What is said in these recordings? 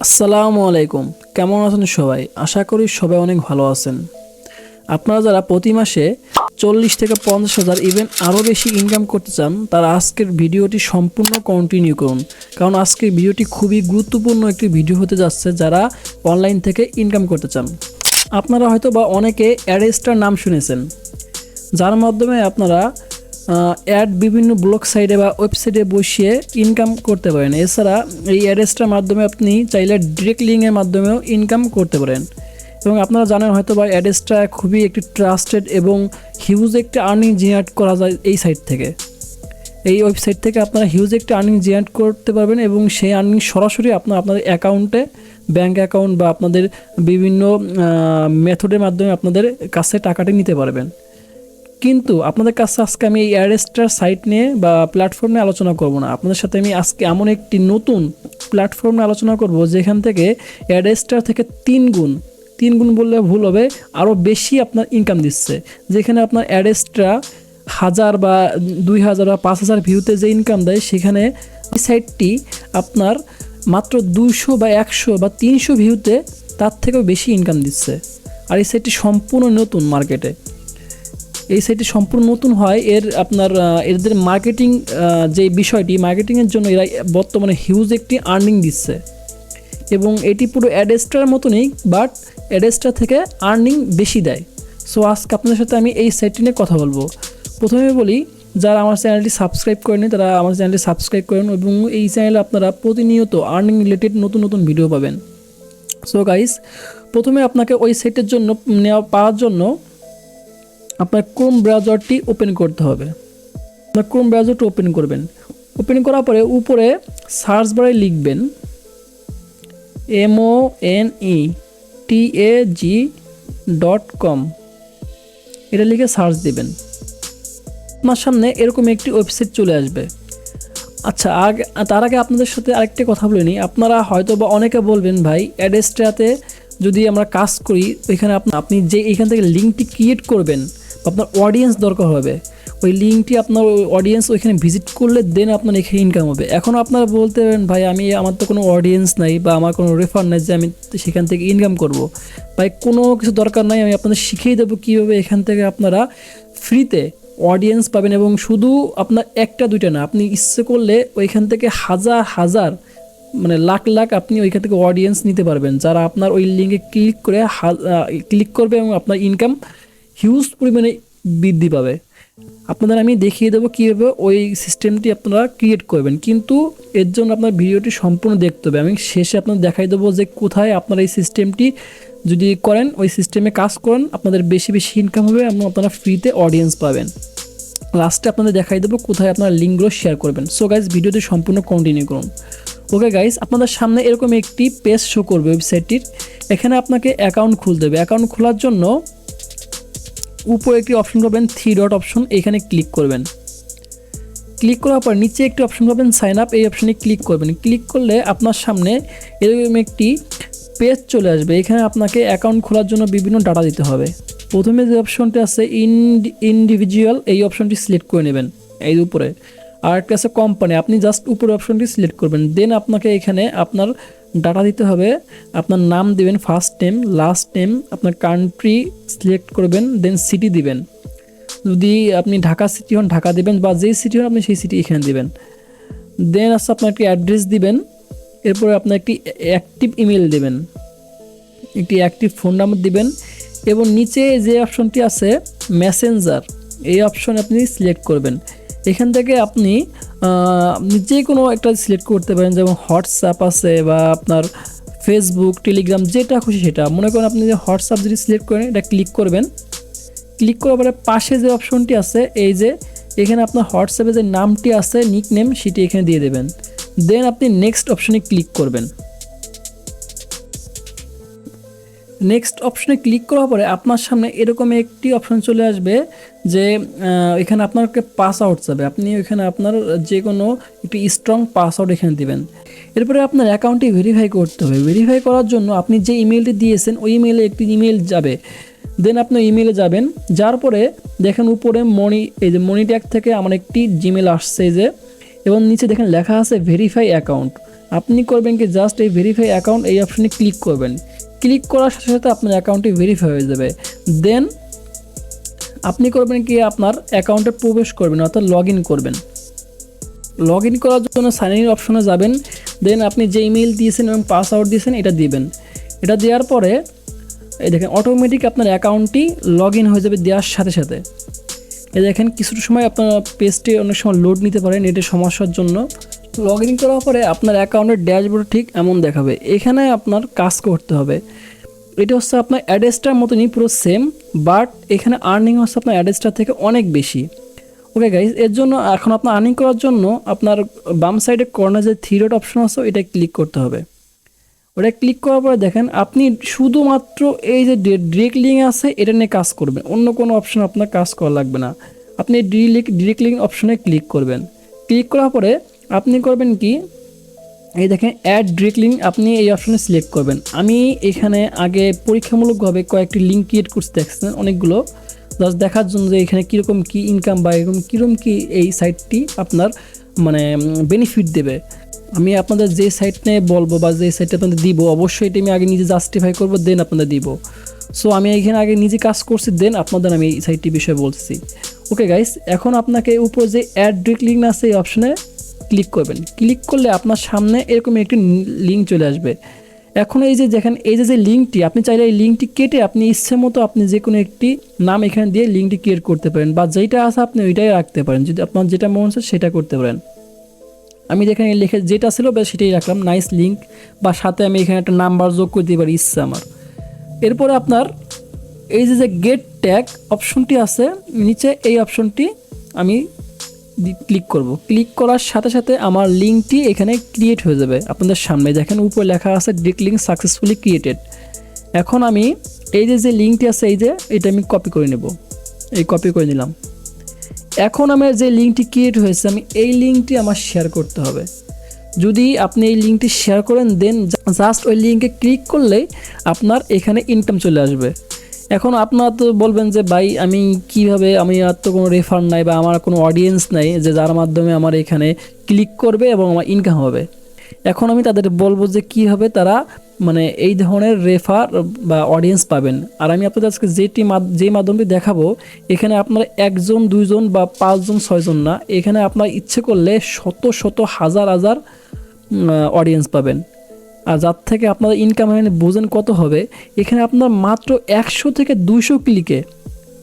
আসসালামু আলাইকুম। কেমন আছেন সবাই? আশা করি সবাই অনেক ভালো আছেন। আপনারা যারা প্রতি মাসে 40 থেকে 50,000 ইভেন আরও বেশি ইনকাম করতে চান, তারা আজকের ভিডিওটি সম্পূর্ণ কন্টিনিউ করুন। কারণ আজকের ভিডিওটি খুবই গুরুত্বপূর্ণ একটি ভিডিও হতে যাচ্ছে যারা অনলাইন থেকে ইনকাম করতে চান। আপনারা হয়তো বা অনেকে অ্যাডস্টার নাম শুনেছেন, যার মাধ্যমে আপনারা অ্যাড বিভিন্ন ব্লগ সাইটে বা ওয়েবসাইটে বসিয়ে ইনকাম করতে পারেন। এছাড়া এই অ্যাডসটার মাধ্যমে আপনি চাইলে ডিরেক্ট লিঙ্কের মাধ্যমেও ইনকাম করতে পারেন। এবং আপনারা জানেন হয়তো বা অ্যাডসটা খুবই একটি ট্রাস্টেড এবং হিউজ একটি আর্নিং জেনারেট করা যায় এই সাইট থেকে। এই ওয়েবসাইট থেকে আপনারা হিউজ একটি আর্নিং জেনারেট করতে পারবেন এবং সেই আর্নিং সরাসরি আপনাদের অ্যাকাউন্টে, ব্যাঙ্ক অ্যাকাউন্ট বা আপনাদের বিভিন্ন মেথডের মাধ্যমে আপনাদের কাছে টাকাটি নিতে পারবেন। কিন্তু আপনাদের কাছে আজকে আমি এই অ্যাডস্টার সাইট নিয়ে বা প্ল্যাটফর্ম নিয়ে আলোচনা করব না। আপনাদের সাথে আমি আজকে এমন একটি নতুন প্ল্যাটফর্ম নিয়ে আলোচনা করব যেখান থেকে অ্যাডস্টার থেকে তিন গুণ বললে ভুল হবে, আরও বেশি আপনার ইনকাম দিচ্ছে। যেখানে আপনার অ্যাডস্টার 1000 বা 2000 বা 5000 ভিউতে যে ইনকাম দেয়, সেখানে এই সাইটটি আপনার মাত্র 200 বা 100 বা 300 ভিউতে তার থেকেও বেশি ইনকাম দিচ্ছে। আর এই সাইটটি সম্পূর্ণ নতুন মার্কেটে। এই সাইটটি সম্পূর্ণ নতুন হয়, এদের মার্কেটিং যে বিষয়টি, মার্কেটিংয়ের জন্য এরা বর্তমানে হিউজ একটি আর্নিং দিচ্ছে এবং এটি পুরো অ্যাডস্টার মতনই, বাট অ্যাডস্টার থেকে আর্নিং বেশি দেয়। সো আজকে আপনাদের সাথে আমি এই সাইটটি নিয়ে কথা বলবো। প্রথমে বলি, যারা আমার চ্যানেলটি সাবস্ক্রাইব করেনি তারা আমার চ্যানেলটি সাবস্ক্রাইব করেন এবং এই চ্যানেলে আপনারা প্রতিনিয়ত আর্নিং রিলেটেড নতুন নতুন ভিডিও পাবেন। সো গাইস, প্রথমে আপনাকে ওই সাইটের জন্য পাওয়ার জন্য আপনার ক্রোম ব্রাউজারটি ওপেন করতে হবে। আপনার ক্রোম ব্রাউজারটি ওপেন করবেন। ওপেন করার পরে উপরে সার্চ বারে লিখবেন monetag.com, এটা লিখে সার্চ দিবেন। আপনার সামনে এরকম একটি ওয়েবসাইট চলে আসবে। আচ্ছা, তার আগে আপনাদের সাথে আরেকটি কথা বলে নিই। আপনারা হয়তো বা অনেকে বলবেন, ভাই অ্যাডস্টাতে যদি আমরা কাজ করি, ওইখানে আপনি যে এইখান থেকে লিঙ্কটি ক্রিয়েট করবেন, আপনার অডিয়েন্স দরকার হবে। ওই লিঙ্কটি আপনার অডিয়েন্স ওইখানে ভিজিট করলে দেন আপনার এখানে ইনকাম হবে। এখন আপনারা বলতে পারেন, ভাই আমার তো কোনো অডিয়েন্স নাই বা আমার কোনো রেফার নাই যে আমি সেখান থেকে ইনকাম করব। ভাই কোনো কিছু দরকার নাই, আমি আপনাদের শিখিয়ে দেবো কীভাবে এখান থেকে আপনারা ফ্রিতে অডিয়েন্স পাবেন। এবং শুধু আপনার একটা দুইটা না, আপনি ইচ্ছে করলে ওইখান থেকে হাজার মানে লাখ আপনি ওইখান থেকে অডিয়েন্স নিতে পারবেন, যারা আপনার ওই লিঙ্কে ক্লিক করবে এবং আপনার ইনকাম হিউজ পরিমাণে বৃদ্ধি পাবে। আপনাদের আমি দেখিয়ে দেবো কীভাবে ওই সিস্টেমটি আপনারা ক্রিয়েট করবেন, কিন্তু এর জন্য আপনার ভিডিওটি সম্পূর্ণ দেখতে হবে। আমি শেষে আপনাদের দেখাই দেবো যে কোথায় আপনারা এই সিস্টেমটি যদি করেন, ওই সিস্টেমে কাজ করেন, আপনাদের বেশি ইনকাম হবে এবং আপনারা ফ্রিতে অডিয়েন্স পাবেন। লাস্টে আপনাদের দেখাই দেবো কোথায় আপনারা লিঙ্কগুলো শেয়ার করবেন। সো গাইজ, ভিডিওটি সম্পূর্ণ কন্টিনিউ করুন। ওকে গাইজ, আপনাদের সামনে এরকম একটি পেজ শো করবে ওয়েবসাইটটির। এখানে আপনাকে অ্যাকাউন্ট খুলতে হবে। অ্যাকাউন্ট খোলার জন্য উপরে একটি অপশন পাবেন, 3 ডট অপশন, এখানে ক্লিক করবেন। ক্লিক করার পর নিচে একটি অপশন পাবেন, সাইন আপ, এই অপশনে ক্লিক করবেন। ক্লিক করলে আপনার সামনে এরকম একটি পেজ চলে আসবে। এখানে আপনাকে অ্যাকাউন্ট খোলার জন্য বিভিন্ন ডাটা দিতে হবে। প্রথমে যে অপশনটি আছে ইন্ডিভিজুয়াল, এই অপশনটি সিলেক্ট করে নেবেন এই উপরে। আর একটা আছে কোম্পানি, আপনি জাস্ট উপরে অপশনটি সিলেক্ট করবেন। দেন আপনাকে এখানে আপনার ডাটা দিতে হবে। আপনার নাম দিবেন, ফার্স্ট নেম, লাস্ট নেম, আপনার কান্ট্রি সিলেক্ট করবেন, দেন সিটি দিবেন। যদি আপনি ঢাকা সিটি হন ঢাকা দিবেন, বা যেই সিটি হন আপনি সেই সিটি এখানে দিবেন। দেন আছে আপনার একটি অ্যাড্রেস দিবেন। এরপরে আপনার একটি অ্যাক্টিভ ইমেল দিবেন, একটি অ্যাক্টিভ ফোন নাম্বার দিবেন এবং নিচে যে অপশনটি আছে মেসেঞ্জার, এই অপশন আপনি সিলেক্ট করবেন। এখান থেকে আপনি যে কোনো একটা সিলেক্ট করতে পারেন, যেমন হোয়াটসঅ্যাপ আছে বা আপনার ফেসবুক, টেলিগ্রাম, যেটা খুশি সেটা। মনে করেন আপনি যে হোয়াটসঅ্যাপ যদি সিলেক্ট করেন, এটা ক্লিক করবেন। ক্লিক করার পরে পাশে যে অপশনটি আছে, এই যে এখানে আপনার হোয়াটসঅ্যাপে যে নামটি আছে, নিক নেম, সেটি এখানে দিয়ে দেবেন। দেন আপনি নেক্সট অপশনে ক্লিক করবেন। নেক্সট অপশনে ক্লিক করার পরে আপনার সামনে এরকম একটি অপশন চলে আসবে যে এখানে আপনাকে পাসওয়ার্ড চাবে। আপনি এখানে আপনার যে কোনো একটি স্ট্রং পাসওয়ার্ড এখানে দিবেন। এরপরে আপনার অ্যাকাউন্টটি ভেরিফাই করতে হবে। ভেরিফাই করার জন্য আপনি যে ইমেলটি দিয়েছেন ওই ইমেলে একটি ইমেল যাবে। দেন আপনি ইমেলে যাবেন, যার পরে দেখেন উপরে এই যে মনিট্যাগ থেকে আমার একটি জিমেল আসছে যে, এবং নিচে দেখেন লেখা আছে ভেরিফাই অ্যাকাউন্ট। আপনি করবেন কি জাস্ট এই ভেরিফাই অ্যাকাউন্ট এই অপশনে ক্লিক করবেন। ক্লিক করার সাথে সাথে আপনার অ্যাকাউন্টটি ভেরিফাই হয়ে যাবে। দেন আপনি করবেন কি আপনার অ্যাকাউন্টে প্রবেশ করবেন, অর্থাৎ লগ ইন করবেন। লগ ইন করার জন্য সাইন ইন অপশনে যাবেন। দেন আপনি যে ইমেইল দিয়েছেন এবং পাসওয়ার্ড দিয়েছেন এটা দিবেন। এটা দেওয়ার পরে এই দেখেন অটোমেটিক আপনার অ্যাকাউন্টটি লগ ইন হয়ে যাবে দেওয়ার সাথে সাথে। এই দেখেন কিছুটা সময় আপনার পেজটি অনেক সময় লোড নিতে পারে নেটের সমস্যার জন্য। লগ ইন করার পরে আপনার অ্যাকাউন্টের ড্যাশবোর্ড ঠিক এমন দেখাবে। এখানে আপনার কাজ করতে হবে। এটা হচ্ছে আপনার অ্যাডস্টার মতনই পুরো সেম, বাট এখানে আর্নিং হচ্ছে আপনার অ্যাডস্টার থেকে অনেক বেশি। ওকে গাইজ, এর জন্য এখন আপনার আর্নিং করার জন্য আপনার বাম সাইডে কর্নার যে থ্রি ডট অপশন আছে এটা ক্লিক করতে হবে। ওটা ক্লিক করার পরে দেখেন আপনি শুধুমাত্র এই যে ডিরেক্ট লিঙ্ক আছে এটা নিয়ে কাজ করবেন, অন্য কোনো অপশন আপনার কাজ করা লাগবে না। আপনি ডিরেক্ট লিঙ্ক অপশনে ক্লিক করবেন। ক্লিক করার পরে আপনি করবেন কি, এই দেখেন অ্যাড ডিরেক্ট লিঙ্ক, আপনি এই অপশনে সিলেক্ট করবেন। আমি এখানে আগে পরীক্ষামূলকভাবে কয়েকটি লিঙ্ক ক্রিয়েট করতে দেখছেন অনেকগুলো, জাস্ট দেখার জন্য যে এখানে কীরকম কী ইনকাম বা এরকম কীরকম কী এই সাইটটি আপনার মানে বেনিফিট দেবে। আমি আপনাদের যে সাইট নিয়ে বলবো বা যে সাইটটা আপনাদের দিব, অবশ্যই এটা আমি আগে নিজে জাস্টিফাই করবো, দেন আপনাদের দিব। সো আমি এখানে আগে নিজে কাজ করছি, দেন আপনাদের আমি এই সাইটটির বিষয়ে বলছি। ওকে গাইস, এখন আপনাকে উপর যে অ্যাড ডিরেক্ট লিঙ্ক আছে এই অপশনে ক্লিক করবেন। ক্লিক করলে আপনার সামনে এরকম একটি লিঙ্ক চলে আসবে। এখন এই যে দেখেন এই যে লিঙ্কটি, আপনি চাইলে এই লিঙ্কটি কেটে আপনি ইচ্ছে মতো আপনি যে কোনো একটি নাম এখানে দিয়ে লিঙ্কটি ক্রিয়েট করতে পারেন, বা যেইটা আছে আপনি ওইটাই রাখতে পারেন, যদি আপনার যেটা মনে হচ্ছে সেটা করতে পারেন। আমি যেখানে লিখে যেটা ছিল বা সেটাই রাখলাম, নাইস লিঙ্ক, বা সাথে আমি এখানে একটা নাম্বার যোগ করে দিতে পারি ইচ্ছা আমার। এরপরে আপনার এই যে গেট ট্যাগ অপশনটি আছে নিচে, এই অপশনটি আমি ক্লিক করব। ক্লিক করার সাথে সাথে আমার লিঙ্কটি এখানে ক্রিয়েট হয়ে যাবে আপনাদের সামনে। দেখেন উপরে লেখা আছে ডিরেক্ট লিঙ্ক সাকসেসফুলি ক্রিয়েটেড। এখন আমি এই যে লিঙ্কটি আছে এই যে এটা আমি কপি করে নেব, এই কপি করে নিলাম। এখন আমার যে লিঙ্কটি ক্রিয়েট হয়েছে আমি এই লিঙ্কটি আমার শেয়ার করতে হবে। যদি আপনি এই লিঙ্কটি শেয়ার করেন দেন জাস্ট ওই লিঙ্কে ক্লিক করলেই আপনার এখানে ইনকাম চলে আসবে। এখন আপনার তো বলবেন যে ভাই আমি কিভাবে, আমি আর তো কোনো রেফার নাই বা আমার কোনো অডিয়েন্স নাই যে যার মাধ্যমে আমার এখানে ক্লিক করবে এবং আমার ইনকাম হবে। এখন আমি তাদের বলবো যে কীভাবে তারা মানে এই ধরনের রেফার বা অডিয়েন্স পাবেন। আর আমি আপনাদের আজকে যেই মাধ্যমটি দেখাবো, এখানে আপনার একজন দুইজন বা পাঁচজন ছয়জন না, এখানে আপনার ইচ্ছে করলে শত শত হাজার হাজার অডিয়েন্স পাবেন। আর যার থেকে আপনার ইনকাম এখানে বোঝেন কত হবে, এখানে আপনার মাত্র 100 থেকে 200 ক্লিকে,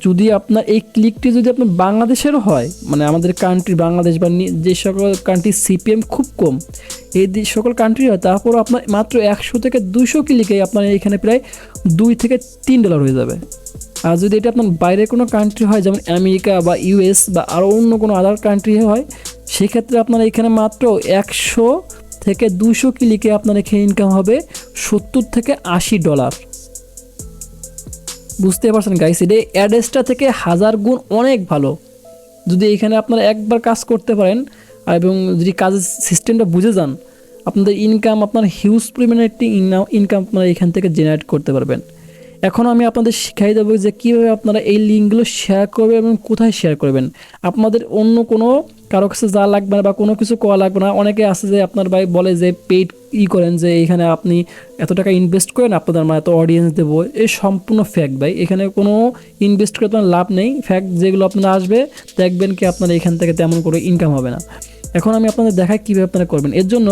যদি আপনার এই ক্লিকটি যদি আপনার বাংলাদেশেরও হয়, মানে আমাদের কান্ট্রি বাংলাদেশ বা যে সকল কান্ট্রি সিপিএম খুব কম এই সকল কান্ট্রি হয়, তারপরও আপনার মাত্র 100 থেকে 200 ক্লিকে আপনার এখানে প্রায় $2 থেকে $3 হয়ে যাবে। আর যদি এটা আপনার বাইরের কোনো কান্ট্রি হয়, যেমন আমেরিকা বা ইউএস বা আরও অন্য কোনো আদার কান্ট্রি হয়, সেক্ষেত্রে আপনার এখানে মাত্র 100 থেকে 200 ক্লিকে আপনার এখানে ইনকাম হবে $70 থেকে $80। বুঝতে পারছেন গাইস, এটা অ্যাডস্টা থেকে 1000 গুণ অনেক ভালো। যদি এখানে আপনারা একবার কাজ করতে পারেন এবং যদি কাজের সিস্টেমটা বুঝে যান, আপনাদের ইনকাম আপনার হিউজ পরিমাণে একটি ইনকাম আপনারা এখান থেকে জেনারেট করতে পারবেন। এখন আমি আপনাদের শিখাই দেবো যে কীভাবে আপনারা এই লিঙ্কগুলো শেয়ার করবেন এবং কোথায় শেয়ার করবেন। আপনাদের অন্য কোনো কারো কাছে যা লাগবে না বা কোনো কিছু করা লাগবে না। অনেকে আছে যে আপনার ভাই বলে যে পেইড করেন, যে এখানে আপনি এত টাকা ইনভেস্ট করেন আপনাদের আমরা এত অডিয়েন্স দেবো, এই সম্পূর্ণ ফ্যাক্ট ভাই। এখানে কোনো ইনভেস্ট করে আপনার লাভ নেই। ফ্যাক্ট যেগুলো আপনারা আসবে দেখবেন কি আপনারা এখান থেকে তেমন করে ইনকাম হবে না। এখন আমি আপনাদের দেখাই কীভাবে আপনারা করবেন। এর জন্য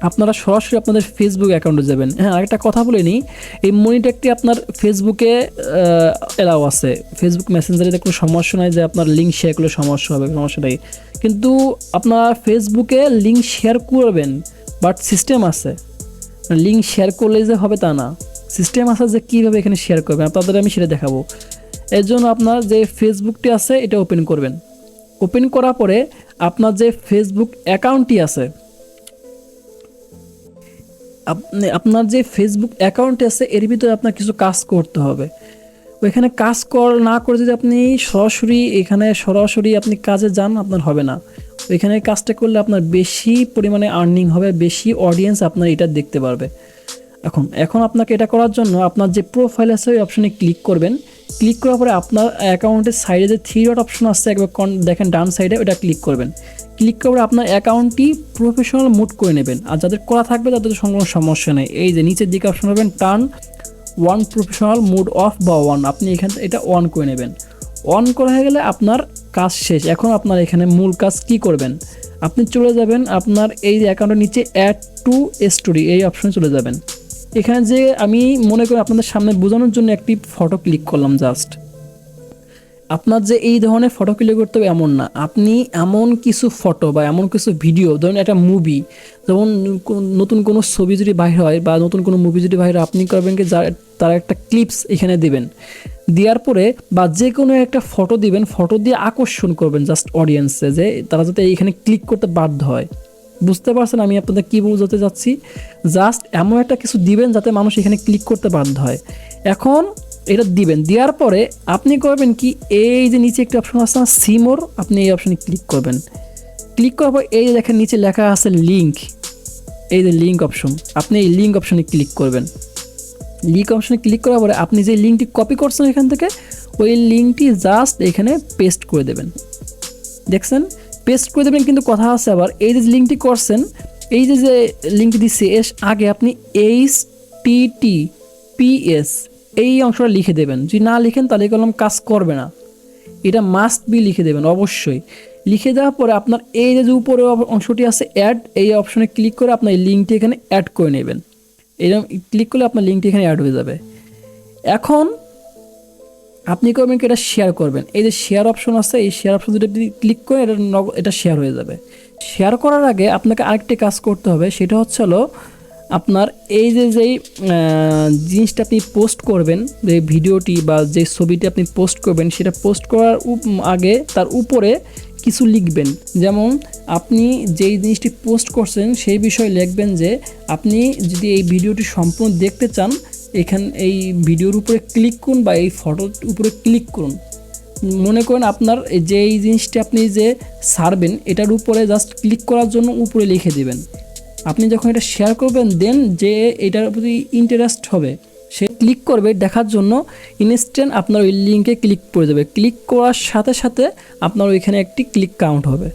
আপনারা সরাসরি আপনাদের ফেসবুক অ্যাকাউন্টে যাবেন। হ্যাঁ, আরেকটা কথা বলে নিই, এই মনিট্যাগটি আপনার ফেসবুকে এলাও আছে, ফেসবুক মেসেঞ্জারে কোনো সমস্যা নাই যে আপনার লিঙ্ক শেয়ার করলে সমস্যা হবে, সমস্যা নেই। কিন্তু আপনারা ফেসবুকে লিঙ্ক শেয়ার করবেন, বাট সিস্টেম আছে, লিঙ্ক শেয়ার করলে যে হবে তা না, সিস্টেম আছে যে কীভাবে এখানে শেয়ার করবেন আপনাদের আমি সেটা দেখাবো। এর জন্য আপনার যে ফেসবুকটি আছে এটা ওপেন করবেন। ওপেন করার পরে আপনার যে ফেসবুক অ্যাকাউন্টটি আছে, আপনার যে ফেসবুক অ্যাকাউন্ট আছে এর ভিতরে আপনার কিছু কাজ করতে হবে। ওইখানে কাজ না করে যদি আপনি সরাসরি আপনি কাজে যান, আপনার হবে না। ওইখানে কাজটা করলে আপনার বেশি পরিমাণে আর্নিং হবে, বেশি অডিয়েন্স আপনার এটা দেখতে পারবে। এখন আপনাকে এটা করার জন্য আপনার যে প্রোফাইল আছে ওই অপশনে ক্লিক করবেন। ক্লিক করার পরে আপনার অ্যাকাউন্টের সাইডে যে 3 ডট অপশন আছে একবার দেখেন ডান সাইডে, ওটা ক্লিক করবেন। ক্লিক করে আপনার অ্যাকাউন্টটি প্রফেশনাল মোড করে নেবেন। আর যাদের করা থাকবে তাদের কোনো সমস্যা নেই। এই যে নিচের দিকে অপশন পাবেন turn one professional mode of বা অন, আপনি এখান থেকে এটা অন করে নেবেন। অন করা হয়ে গেলে আপনার কাজ শেষ। এখন আপনার এখানে মূল কাজ কি করবেন, আপনি চলে যাবেন আপনার এই অ্যাকাউন্টের নিচে অ্যাড টু স্টোরি এই অপশনে চলে যাবেন। এখানে যে আমি মনে করি আপনাদের সামনে বোঝানোর জন্য একটি ফটো ক্লিক করলাম জাস্ট। আপনার যে এই ধরনের ফটো ক্লিক করতে হবে এমন না, আপনি এমন কিছু ফটো বা এমন কিছু ভিডিও, ধরুন একটা মুভি, যেমন নতুন কোনো ছবি যদি বাইর হয় বা নতুন কোনো মুভি যদি বাইর হয়, আপনি করবেন কি তার একটা ক্লিপস এখানে দিবেন। দেওয়ার পরে বা যে কোনো একটা ফটো দিবেন, ফটো দিয়ে আকর্ষণ করবেন জাস্ট অডিয়েন্সে, যে তারা যাতে এইখানে ক্লিক করতে বাধ্য হয়। বুঝতে পারছেন আমি আপনাদের কী বোঝাতে যাচ্ছি? জাস্ট এমন একটা কিছু দিবেন যাতে মানুষ এখানে ক্লিক করতে বাধ্য হয়। এখন এটা দিবেন, দেওয়ার পরে আপনি করবেন কি, এই যে নিচে একটা অপশন আছে না সিমোর, আপনি এই অপশনে ক্লিক করবেন। ক্লিক করার পর এই দেখেন নিচে লেখা আছে লিঙ্ক, এই যে লিঙ্ক অপশন, আপনি এই লিঙ্ক অপশনে ক্লিক করবেন। লিঙ্ক অপশনে ক্লিক করার পরে আপনি যে লিঙ্কটি কপি করছেন এখান থেকে, ওই লিঙ্কটি জাস্ট এখানে পেস্ট করে দেবেন। দেখছেন পেস্ট করে দেবেন, কিন্তু কথা আছে আবার, এই যে লিঙ্কটি করছেন, এই যে লিঙ্কটি দিচ্ছে এর আগে আপনি HTTPS এই অংশটা লিখে দেবেন। যদি না লিখেন তাহলে কলম কাজ করবে না, এটা মাস্ট বি লিখে দেবেন অবশ্যই। লিখে দেওয়ার পরে আপনার এই যে উপরে অংশটি আছে অ্যাড, এই অপশনে ক্লিক করে আপনার এই লিঙ্কটি এখানে অ্যাড করে নেবেন। এরকম ক্লিক করলে আপনার লিঙ্কটি এখানে অ্যাড হয়ে যাবে। এখন আপনি করবেন কি, এটা শেয়ার করবেন। এই যে শেয়ার অপশন আছে, এই শেয়ার অপশন যদি আপনি ক্লিক করেন এটা শেয়ার হয়ে যাবে। শেয়ার করার আগে আপনাকে আরেকটি কাজ করতে হবে, সেটা হচ্ছে হলো আপনার এই যেই জিনিসটা আপনি পোস্ট করবেন, যে ভিডিওটি বা যে ছবিটি আপনি পোস্ট করবেন, সেটা পোস্ট করার আগে তার উপরে কিছু লিখবেন। যেমন আপনি যেই জিনিসটি পোস্ট করছেন সেই বিষয়ে লিখবেন যে আপনি যদি এই ভিডিওটি সম্পূর্ণ দেখতে চান, এই ভিডিওর উপরে ক্লিক করুন বা এই ফটোর উপরে ক্লিক করুন। মনে করেন আপনার যে এই জিনিসটি আপনি যে ছাড়বেন এটার উপরে জাস্ট ক্লিক করার জন্য উপরে লিখে দেবেন। আপনি যখন এটা শেয়ার করবেন, দেন যে এটার প্রতি ইন্টারেস্ট হবে সে ক্লিক করবে দেখার জন্য, ইনস্ট্যান্ট আপনার ওই লিঙ্কে ক্লিক করে দেবে। ক্লিক করার সাথে সাথে আপনার ওইখানে একটি ক্লিক কাউন্ট হবে।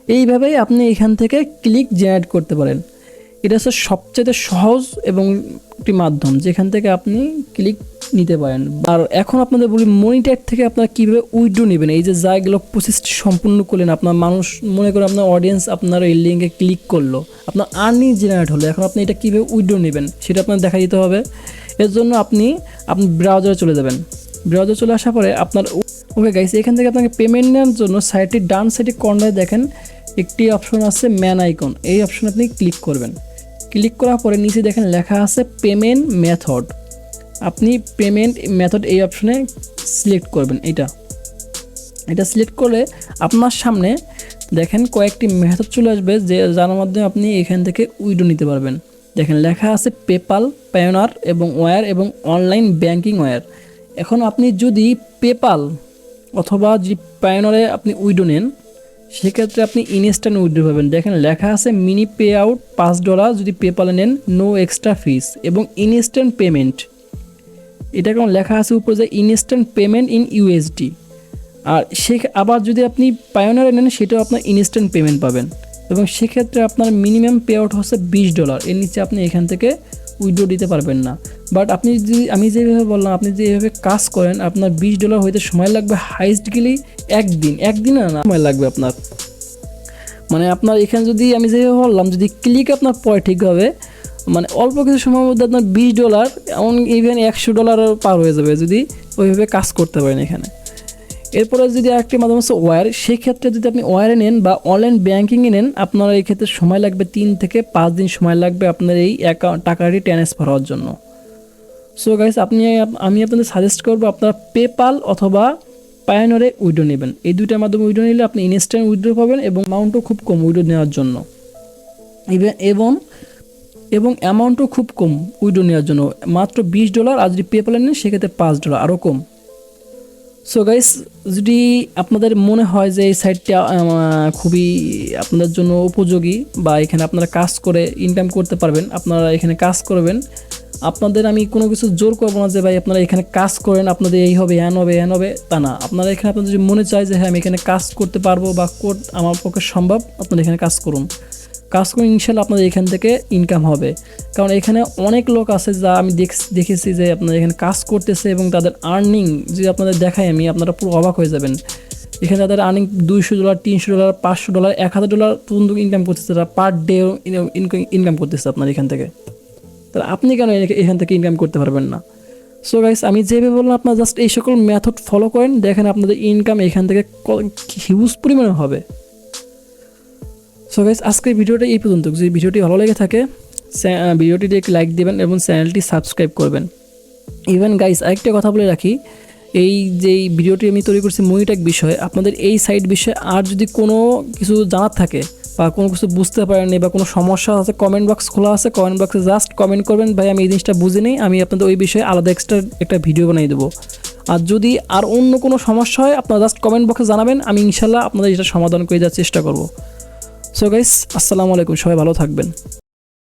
এইভাবেই আপনি এখান থেকে ক্লিক জেনারেট করতে পারেন। এটা হচ্ছে সবচেয়ে সহজ এবং একটি মাধ্যম যেখান থেকে আপনি ক্লিক নিতে পারেন। আর এখন আপনাদের বলি মনিট্যাগ থেকে আপনারা কীভাবে উইথড্র নেবেন। এই যে এগুলো প্রসেসটি সম্পূর্ণ করলেন, আপনার মানুষ মনে করে আপনার অডিয়েন্স আপনার এই লিঙ্কে ক্লিক করলো, আপনার আর্নিং জেনারেট হলো। এখন আপনি এটা কীভাবে উইথড্র নেবেন সেটা আপনার দেখা দিতে হবে। এর জন্য আপনি ব্রাউজারে চলে যাবেন। ব্রাউজারে চলে আসার পরে আপনার ওকে গাইস, এখান থেকে আপনাকে পেমেন্ট নেওয়ার জন্য সাইটটির ডান সাইডে কর্নারে দেখেন একটি অপশন আছে ম্যান আইকন, এই অপশন আপনি ক্লিক করবেন। ক্লিক করার পরে নিচে দেখেন লেখা আছে পেমেন্ট মেথড, আপনি পেমেন্ট মেথড এই অপশনে সিলেক্ট করবেন। এটা সিলেক্ট করলে আপনার সামনে দেখেন কয়েকটি মেথড চলে আসবে যার মাধ্যমে আপনি এখান থেকে উইথড্র নিতে পারবেন। দেখেন লেখা আছে পেপাল, পায়োনিয়ার এবং ওয়্যার এবং অনলাইন ব্যাংকিং ওয়্যার। এখন আপনি যদি পেপাল অথবা যদি পায়োনিয়ারে আপনি উইথড্র নেন, সেক্ষেত্রে আপনি ইনস্ট্যান্ট উইথড্র পাবেন। দেখেন লেখা আছে মিনি পে আউট $5 যদি পেপালে নেন, নো এক্সট্রা ফিস এবং ইনস্ট্যান্ট পেমেন্ট। এটা কেমন লেখা আছে উপরে যে ইনস্ট্যান্ট পেমেন্ট ইন USD। আর আবার যদি আপনি পায়োনিয়ারে নেন সেটাও আপনার ইনস্ট্যান্ট পেমেন্ট পাবেন এবং সেক্ষেত্রে আপনার মিনিমাম পে আউট হচ্ছে $20। এর নিচে আপনি এখান থেকে উইথড্র দিতে পারবেন না। বাট আপনি যদি আমি যেভাবে বললাম, আপনি যেভাবে কাজ করেন, আপনার $20 হইতে সময় লাগবে হাইস্ট গেলেই একদিন না সময় লাগবে আপনার। মানে আপনার এখানে যদি আমি যেভাবে বললাম, যদি ক্লিক আপনার পরে ঠিকভাবে, মানে অল্প কিছু সময়ের মধ্যে আপনার $20 এমন ইভেন $100 পার হয়ে যাবে যদি ওইভাবে কাজ করতে পারেন এখানে। এরপরে যদি আরেকটি মাধ্যম হচ্ছে ওয়্যার, সেই ক্ষেত্রে যদি আপনি ওয়্যারে নেন বা অনলাইন ব্যাঙ্কিংয়ে নেন, আপনার এই ক্ষেত্রে সময় লাগবে 3 থেকে 5 দিন সময় লাগবে আপনার এই টাকাটি ট্রান্সফার হওয়ার জন্য। সো গাইস, আমি আপনাদের সাজেস্ট করবো আপনারা পেপাল অথবা পায়োনিয়ারে উইথড্র নেবেন। এই দুইটার মাধ্যমে উইথড্র নিলে আপনি ইনস্ট্যান্ট উইথড্র পাবেন এবং অ্যামাউন্টও খুব কম উইথড্র নেওয়ার জন্য, এবং অ্যামাউন্টও খুব কম উইথড্র নেওয়ার জন্য, মাত্র $20। আর যদি পেপালে নেন সেক্ষেত্রে $5, আরও কম। সো গাইস, যদি আপনাদের মনে হয় যে এই সাইটটা খুবই আপনাদের জন্য উপযোগী বা এখানে আপনারা কাজ করে ইনকাম করতে পারবেন, আপনারা এখানে কাজ করবেন। আপনাদের আমি কোনো কিছু জোর করবো না যে ভাই আপনারা এখানে কাজ করেন, আপনাদের এই হবে হ্যান হবে হ্যান হবে, তা না। আপনারা এখানে আপনাদের যদি মনে চায় যে হ্যাঁ আমি এখানে কাজ করতে পারবো বা আমার পক্ষে সম্ভব, আপনারা এখানে কাজ করুন, কাজ করুন, ইনশাল্লাহ আপনাদের এখান থেকে ইনকাম হবে। কারণ এখানে অনেক লোক আছে যা আমি দেখেছি যে আপনারা এখানে কাজ করতেছে এবং তাদের আর্নিং যদি আপনাদের দেখাই আমি, আপনারা পুরো অবাক হয়ে যাবেন। এখানে তাদের আর্নিং $200, $300, $500, $1000 পর্যন্ত ইনকাম করতেছে, তারা পার ডে ইনকাম করতেছে আপনার এখান থেকে। তাহলে আপনি কেন এখান থেকে ইনকাম করতে পারবেন না? সো গাইস, আমি যেভাবে বললাম আপনারা জাস্ট এই সকল মেথড ফলো করেন, দেখেন আপনাদের ইনকাম এখান থেকে হিউজ পরিমাণে হবে। সো গাইস, আজকের ভিডিওটা এই পর্যন্ত। যদি ভিডিওটি ভালো লেগে থাকে ভিডিওটিতে একটি লাইক দেবেন এবং চ্যানেলটি সাবস্ক্রাইব করবেন। ইভেন গাইস, আরেকটা কথা বলে রাখি, এই যে ভিডিওটি আমি তৈরি করছি মনিট্যাগ বিষয়ে, আপনাদের এই সাইট বিষয়ে আর যদি কোনো কিছু জানার থাকে বা কোনো কিছু বুঝতে পারেননি বা কোনো সমস্যা আছে, কমেন্ট বক্স খোলা আছে, কমেন্ট বক্সে জাস্ট কমেন্ট করবেন, ভাই আমি এই জিনিসটা বুঝি নেই, আমি আপনাদের ওই বিষয়ে আলাদা এক্সট্রা একটা ভিডিও বানিয়ে দেবো। আর যদি আর অন্য কোনো সমস্যা হয় আপনারা জাস্ট কমেন্ট বক্সে জানাবেন, আমি ইনশাল্লাহ আপনাদের এটা সমাধান করে দেওয়ার চেষ্টা করব। সো গাইস, আসসালামু আলাইকুম, সবাই ভালো থাকবেন।